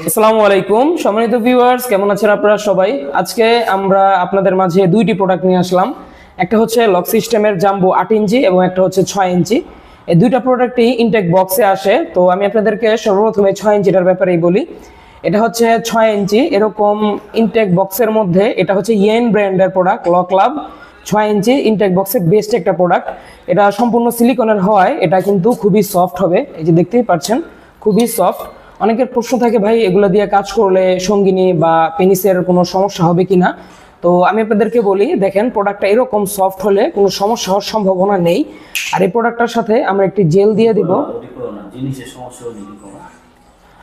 আসসালামু আলাইকুম সম্মানিত ভিউয়ার্স, কেমন আছেন আপনারা সবাই? আজকে আমরা আপনাদের মাঝে দুইটি প্রোডাক্ট নিয়ে আসলাম। একটা হচ্ছে লক সিস্টেমের জাম্বো 8 ইঞ্চি এবং একটা হচ্ছে 6 ইঞ্চি। এই দুইটা প্রোডাক্টই ইনটেক বক্সে আসে। তো আমি আপনাদেরকে সর্বপ্রথমে 6 ইঞ্চিটার ব্যাপারেই বলি। এটা হচ্ছে 6 ইঞ্চি এরকম ইনটেক বক্সের মধ্যে, এটা হচ্ছে ইয়েন ব্র্যান্ডের প্রোডাক্ট লক লাভ 6 ইঞ্চি ইনটেক বক্সের বেস্ট একটা প্রোডাক্ট। এটা সম্পূর্ণ সিলিকনের হওয়ায় এটা কিন্তু খুবই সফট হবে। এই যে দেখতেই পাচ্ছেন, খুবই সফট। অনেকের প্রশ্ন থাকে, ভাই এগুলো দিয়ে কাজ করলে সঙ্গিনী বা পেনিসের কোনো সমস্যা হবে কিনা। তো আমি আপনাদেরকে বলি, দেখেন প্রোডাক্টটা এরকম সফট হলে কোনো সমস্যা হওয়ার সম্ভাবনা নেই। আর এই প্রোডাক্টটার সাথে আমরা একটি জেল দিয়ে দিব।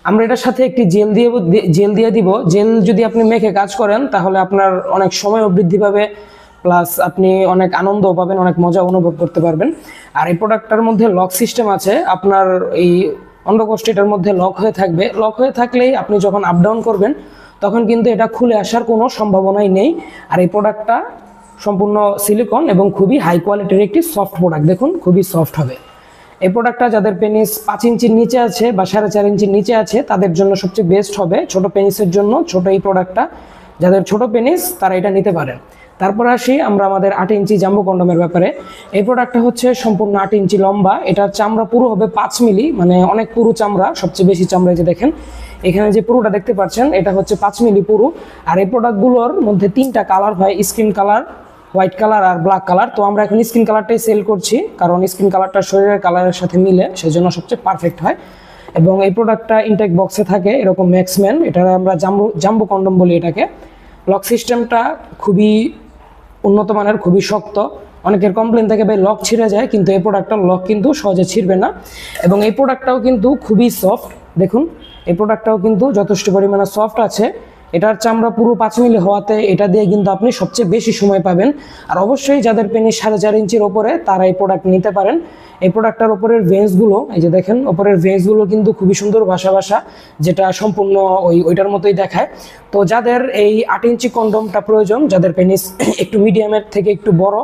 আমরা এটার সাথে একটি জেল দিয়ে দিব। জেল যদি আপনি মেখে কাজ করেন তাহলে আপনার অনেক সময়ও বৃদ্ধি পাবে, প্লাস আপনি অনেক আনন্দও পাবেন, অনেক মজা অনুভব করতে পারবেন। আর এই প্রোডাক্টটার মধ্যে লক সিস্টেম আছে। আপনার এই অন্ডকোষ্ঠ এটার মধ্যে লক হয়ে থাকবে। লক হয়ে থাকলেই আপনি যখন আপ ডাউন করবেন তখন কিন্তু এটা খুলে আসার কোনো সম্ভাবনাই নেই। আর এই প্রোডাক্টটা সম্পূর্ণ সিলিকন এবং খুবই হাই কোয়ালিটির একটি সফট প্রোডাক্ট। দেখুন খুবই সফট হবে এই প্রোডাক্টটা। যাদের পেনিস 5 ইঞ্চির নিচে আছে বা 4.5 ইঞ্চির নিচে আছে তাদের জন্য সবচেয়ে বেস্ট হবে। ছোট পেনিসের জন্য ছোট এই প্রোডাক্টটা, যাদের ছোট পেনিস তারা এটা নিতে পারেন। তারপর আসি আমরা আমাদের 8 ইঞ্চি জাম্বো কন্ডমের ব্যাপারে। এই প্রোডাক্টটা হচ্ছে সম্পূর্ণ 8 ইঞ্চি লম্বা। এটার চামড়া পুরো হবে 5 মিলি, মানে অনেক পুরু চামড়া, সবচেয়ে বেশি চামড়া। যে দেখেন এখানে যে পুরোটা দেখতে পাচ্ছেন এটা হচ্ছে 5 মিলি পুরু। আর এই প্রোডাক্টগুলোর মধ্যে 3টা কালার হয়, স্কিন কালার, হোয়াইট কালার আর ব্ল্যাক কালার। তো আমরা এখন স্কিন কালারটাই সেল করছি, কারণ স্কিন কালারটা শরীরের কালারের সাথে মিলে, সেজন্য সবচেয়ে পারফেক্ট হয়। এবং এই প্রোডাক্টটা ইনটেক বক্সে থাকে এরকম ম্যাক্সম্যান, এটা আমরা জাম্বো কন্ডম বলি এটাকে। লক সিস্টেমটা খুবই উন্নত মানের, খুবই শক্ত। অনেকের কমপ্লেন থাকে ভাই লক ছিঁড়ে যায়, কিন্তু এই প্রোডাক্টটার লক কিন্তু সহজে ছিঁড়বে না। এবং এই প্রোডাক্টটাও কিন্তু খুবই সফট। দেখুন এই প্রোডাক্টটাও কিন্তু যথেষ্ট পরিমাণে সফট আছে। এটার চামড়া পুরো 5 মিলি হওয়াতে এটা দিয়ে কিন্তু আপনি সবচেয়ে বেশি সময় পাবেন। আর অবশ্যই যাদের পেনিস 4.5 ইঞ্চির ওপরে তারা এই প্রোডাক্ট নিতে পারেন। এই প্রোডাক্টটার ওপরের ভেন্সগুলো, এই যে দেখেন ওপরের ভেন্সগুলো কিন্তু খুবই সুন্দর ভাসা, যেটা সম্পূর্ণ ওইটার মতোই দেখায়। তো যাদের এই 8 ইঞ্চি কন্ডমটা প্রয়োজন, যাদের পেনিস একটু মিডিয়ামের থেকে একটু বড়,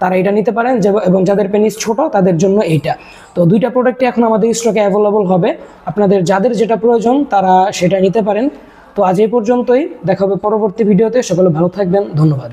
তারা এটা নিতে পারেন। এবং যাদের পেনিস ছোট তাদের জন্য এইটা। তো দুইটা প্রোডাক্টই এখন আমাদের স্টকে অ্যাভেলেবল হবে। আপনাদের যাদের যেটা প্রয়োজন তারা সেটা নিতে পারেন। তো আজ এই পর্যন্তই, দেখা হবে পরবর্তী ভিডিওতে। সকলে ভালো থাকবেন, ধন্যবাদ।